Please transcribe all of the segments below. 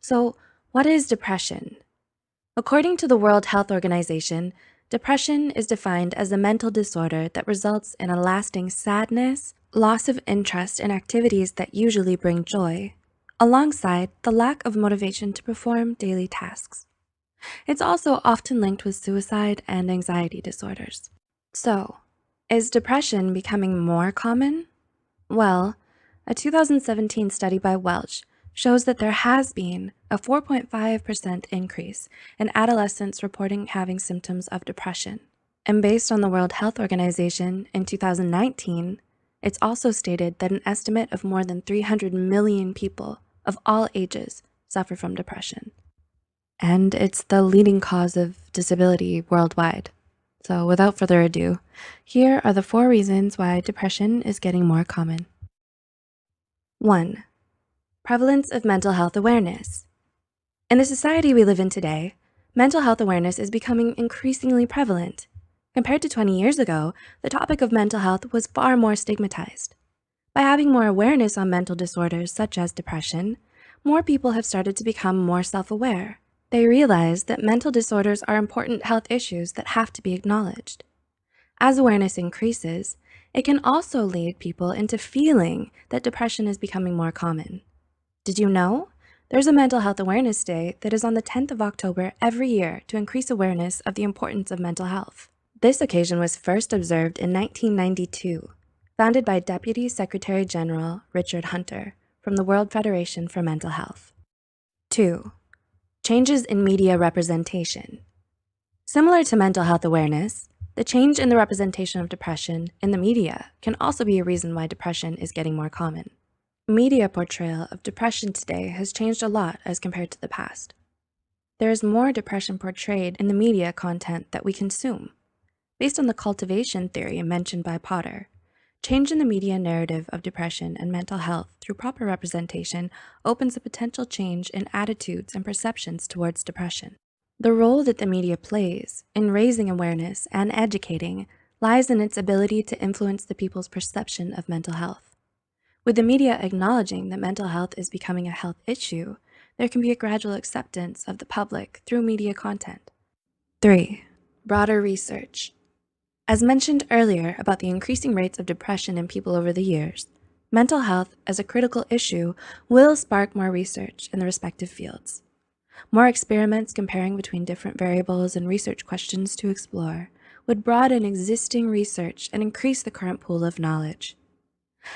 So, what is depression? According to the World Health Organization, depression is defined as a mental disorder that results in a lasting sadness, loss of interest in activities that usually bring joy, alongside the lack of motivation to perform daily tasks. It's also often linked with suicide and anxiety disorders. So, is depression becoming more common? Well, a 2017 study by Welch shows that there has been a 4.5% increase in adolescents reporting having symptoms of depression. And based on the World Health Organization in 2019, it's also stated that an estimate of more than 300 million people of all ages suffer from depression. And it's the leading cause of disability worldwide. So without further ado, here are the 4 reasons why depression is getting more common. 1. Prevalence of mental health awareness. In the society we live in today, mental health awareness is becoming increasingly prevalent. Compared to 20 years ago, the topic of mental health was far more stigmatized. By having more awareness on mental disorders such as depression, more people have started to become more self-aware. They realize that mental disorders are important health issues that have to be acknowledged. As awareness increases, it can also lead people into feeling that depression is becoming more common. Did you know? There's a Mental Health Awareness Day that is on the 10th of October every year to increase awareness of the importance of mental health. This occasion was first observed in 1992, founded by Deputy Secretary General Richard Hunter from the World Federation for Mental Health. 2. Changes in media representation. Similar to mental health awareness, the change in the representation of depression in the media can also be a reason why depression is getting more common. Media portrayal of depression today has changed a lot as compared to the past. There is more depression portrayed in the media content that we consume. Based on the cultivation theory mentioned by Potter, change in the media narrative of depression and mental health through proper representation opens a potential change in attitudes and perceptions towards depression. The role that the media plays in raising awareness and educating lies in its ability to influence the people's perception of mental health. With the media acknowledging that mental health is becoming a health issue, there can be a gradual acceptance of the public through media content. 3. Broader research. As mentioned earlier about the increasing rates of depression in people over the years, mental health as a critical issue will spark more research in the respective fields. More experiments comparing between different variables and research questions to explore would broaden existing research and increase the current pool of knowledge.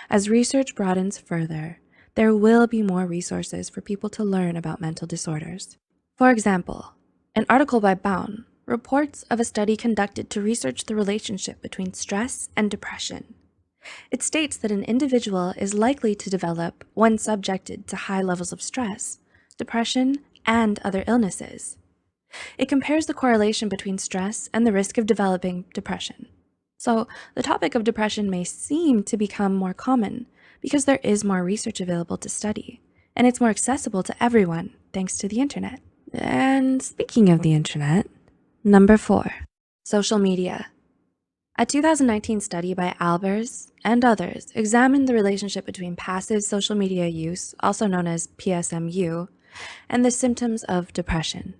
As research broadens further, there will be more resources for people to learn about mental disorders. For example, an article by Baum reports of a study conducted to research the relationship between stress and depression. It states that an individual is likely to develop, when subjected to high levels of stress, depression, and other illnesses. It compares the correlation between stress and the risk of developing depression. So the topic of depression may seem to become more common because there is more research available to study, and it's more accessible to everyone thanks to the internet. And speaking of the internet, number 4, social media. A 2019 study by Albers and others examined the relationship between passive social media use, also known as PSMU, and the symptoms of depression.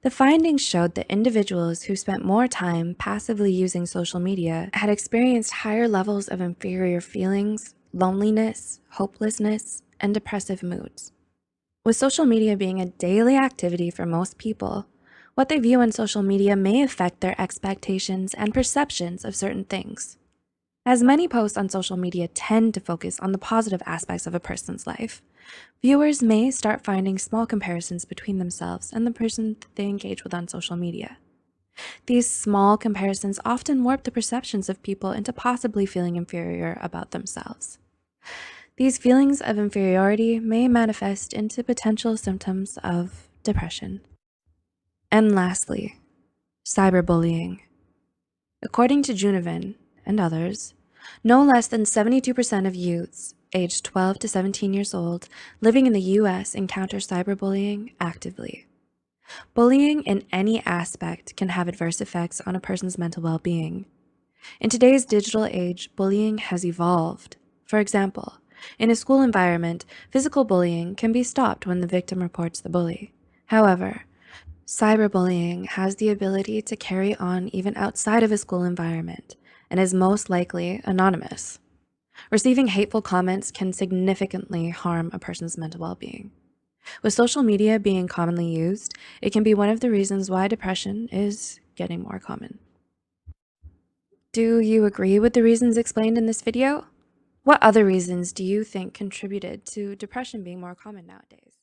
The findings showed that individuals who spent more time passively using social media had experienced higher levels of inferior feelings, loneliness, hopelessness, and depressive moods. With social media being a daily activity for most people, what they view on social media may affect their expectations and perceptions of certain things. As many posts on social media tend to focus on the positive aspects of a person's life, viewers may start finding small comparisons between themselves and the person that they engage with on social media. These small comparisons often warp the perceptions of people into possibly feeling inferior about themselves. These feelings of inferiority may manifest into potential symptoms of depression. And lastly, cyberbullying. According to Junevin and others, no less than 72% of youths aged 12 to 17 years old living in the US encounter cyberbullying actively. Bullying in any aspect can have adverse effects on a person's mental well-being. In today's digital age, bullying has evolved. For example, In a school environment, physical bullying can be stopped when the victim reports the bully. However, cyberbullying has the ability to carry on even outside of a school environment and is most likely anonymous. Receiving hateful comments can significantly harm a person's mental well-being. With social media being commonly used, it can be one of the reasons why depression is getting more common. Do you agree with the reasons explained in this video? What other reasons do you think contributed to depression being more common nowadays?